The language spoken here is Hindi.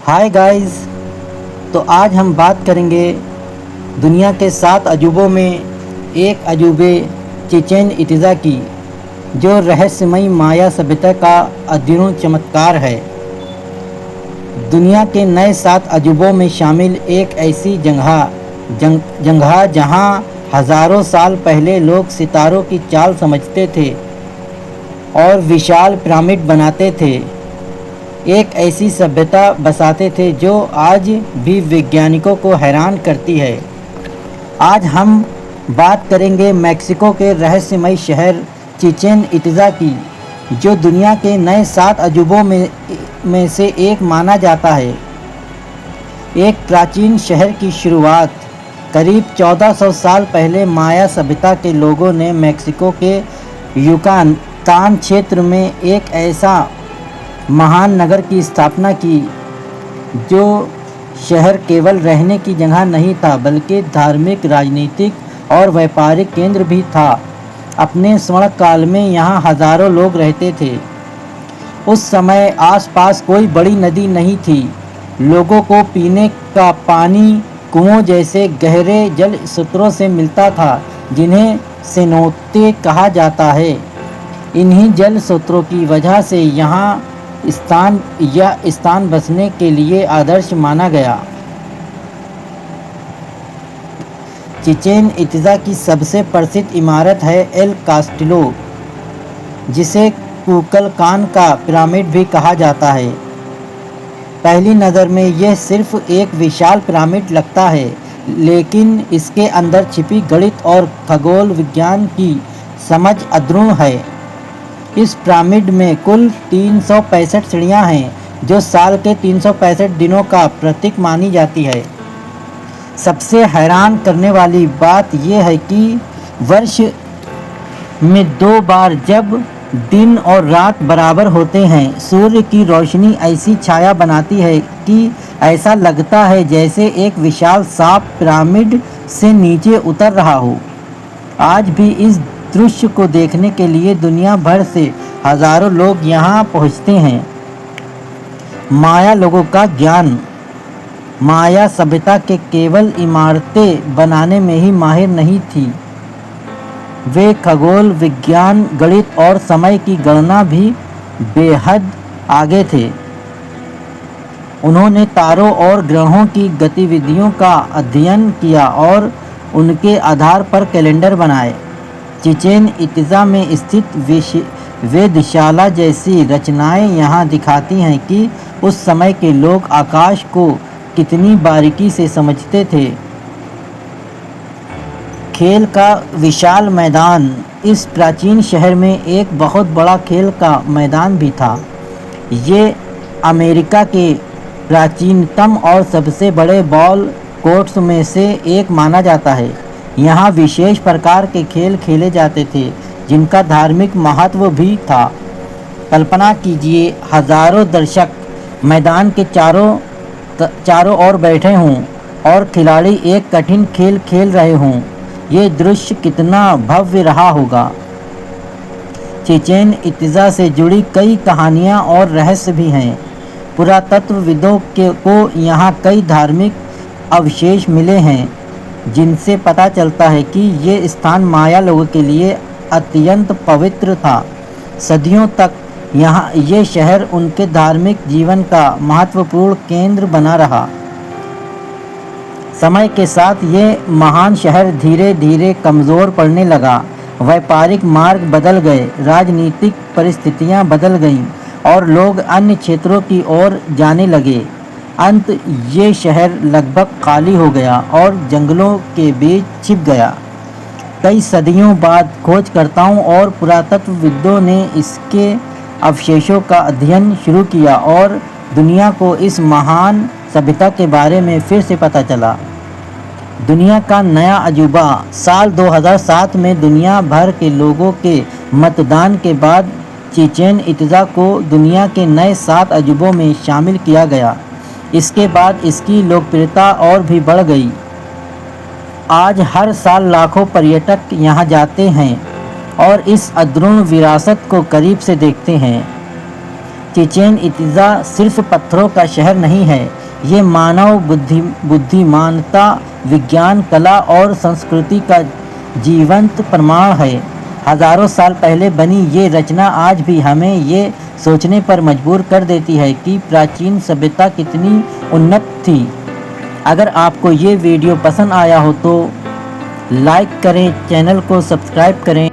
Hi guys. तो आज हम बात करेंगे दुनिया के 7 अजूबों में एक अजूबे चिचेन इतिज़ा की, जो रहस्यमयी माया सभ्यता का अद्भुत चमत्कार है। दुनिया के नए 7 अजूबों में शामिल एक ऐसी जगह जहां हज़ारों साल पहले लोग सितारों की चाल समझते थे और विशाल पिरामिड बनाते थे। एक ऐसी सभ्यता बसाते थे जो आज भी वैज्ञानिकों को हैरान करती है। आज हम बात करेंगे मेक्सिको के रहस्यमय शहर चिचेन इत्ज़ा की, जो दुनिया के नए 7 अजूबों में से एक माना जाता है। एक प्राचीन शहर की शुरुआत करीब 1400 साल पहले माया सभ्यता के लोगों ने मेक्सिको के युकातान क्षेत्र में एक ऐसा महान नगर की स्थापना की जो शहर केवल रहने की जगह नहीं था, बल्कि धार्मिक, राजनीतिक और व्यापारिक केंद्र भी था। अपने स्वर्ण काल में यहाँ हजारों लोग रहते थे। उस समय आसपास कोई बड़ी नदी नहीं थी। लोगों को पीने का पानी कुओं जैसे गहरे जल स्रोतों से मिलता था, जिन्हें सेनोते कहा जाता है। इन्हीं जल स्रोतों की वजह से यहाँ स्थान बसने के लिए आदर्श माना गया। चिचेन इत्ज़ा की सबसे प्रसिद्ध इमारत है एल कास्टिलो, जिसे कुकलकान का पिरामिड भी कहा जाता है। पहली नज़र में यह सिर्फ एक विशाल पिरामिड लगता है, लेकिन इसके अंदर छिपी गणित और खगोल विज्ञान की समझ अद्भुत है। इस पिरामिड में कुल 365 सीढ़ियाँ हैं, जो साल के 365 दिनों का प्रतीक मानी जाती है। सबसे हैरान करने वाली बात यह है कि वर्ष में 2 बार, जब दिन और रात बराबर होते हैं, सूर्य की रोशनी ऐसी छाया बनाती है कि ऐसा लगता है जैसे एक विशाल सांप पिरामिड से नीचे उतर रहा हो। आज भी इस दृश्य को देखने के लिए दुनिया भर से हजारों लोग यहाँ पहुँचते हैं। माया लोगों का ज्ञान। माया सभ्यता के केवल इमारतें बनाने में ही माहिर नहीं थी, वे खगोल विज्ञान, गणित और समय की गणना भी बेहद आगे थे। उन्होंने तारों और ग्रहों की गतिविधियों का अध्ययन किया और उनके आधार पर कैलेंडर बनाए। चिचेन इत्ज़ा में स्थित वेधशाला जैसी रचनाएं यहाँ दिखाती हैं कि उस समय के लोग आकाश को कितनी बारीकी से समझते थे। खेल का विशाल मैदान। इस प्राचीन शहर में एक बहुत बड़ा खेल का मैदान भी था। ये अमेरिका के प्राचीनतम और सबसे बड़े बॉल कोर्ट्स में से एक माना जाता है। यहाँ विशेष प्रकार के खेल खेले जाते थे, जिनका धार्मिक महत्व भी था। कल्पना कीजिए, हजारों दर्शक मैदान के चारों ओर बैठे हों और खिलाड़ी एक कठिन खेल खेल रहे हों। ये दृश्य कितना भव्य रहा होगा। चिचेन इत्ज़ा से जुड़ी कई कहानियाँ और रहस्य भी हैं। पुरातत्वविदों को यहाँ कई धार्मिक अवशेष मिले हैं, जिनसे पता चलता है कि ये स्थान माया लोगों के लिए अत्यंत पवित्र था। सदियों तक यहाँ ये शहर उनके धार्मिक जीवन का महत्वपूर्ण केंद्र बना रहा। समय के साथ ये महान शहर धीरे धीरे कमज़ोर पड़ने लगा। व्यापारिक मार्ग बदल गए, राजनीतिक परिस्थितियाँ बदल गईं और लोग अन्य क्षेत्रों की ओर जाने लगे। अंत ये शहर लगभग खाली हो गया और जंगलों के बीच छिप गया। कई सदियों बाद खोजकर्ताओं और पुरातत्वविदों ने इसके अवशेषों का अध्ययन शुरू किया और दुनिया को इस महान सभ्यता के बारे में फिर से पता चला। दुनिया का नया अजूबा। साल 2007 में दुनिया भर के लोगों के मतदान के बाद चिचेन इत्ज़ा को दुनिया के नए 7 अजूबों में शामिल किया गया। इसके बाद इसकी लोकप्रियता और भी बढ़ गई। आज हर साल लाखों पर्यटक यहाँ जाते हैं और इस अद्भुत विरासत को करीब से देखते हैं। चिचेन इत्जा सिर्फ पत्थरों का शहर नहीं है, ये मानव बुद्धिमानता, विज्ञान, कला और संस्कृति का जीवंत प्रमाण है। हजारों साल पहले बनी ये रचना आज भी हमें ये सोचने पर मजबूर कर देती है कि प्राचीन सभ्यता कितनी उन्नत थी। अगर आपको ये वीडियो पसंद आया हो तो लाइक करें, चैनल को सब्सक्राइब करें।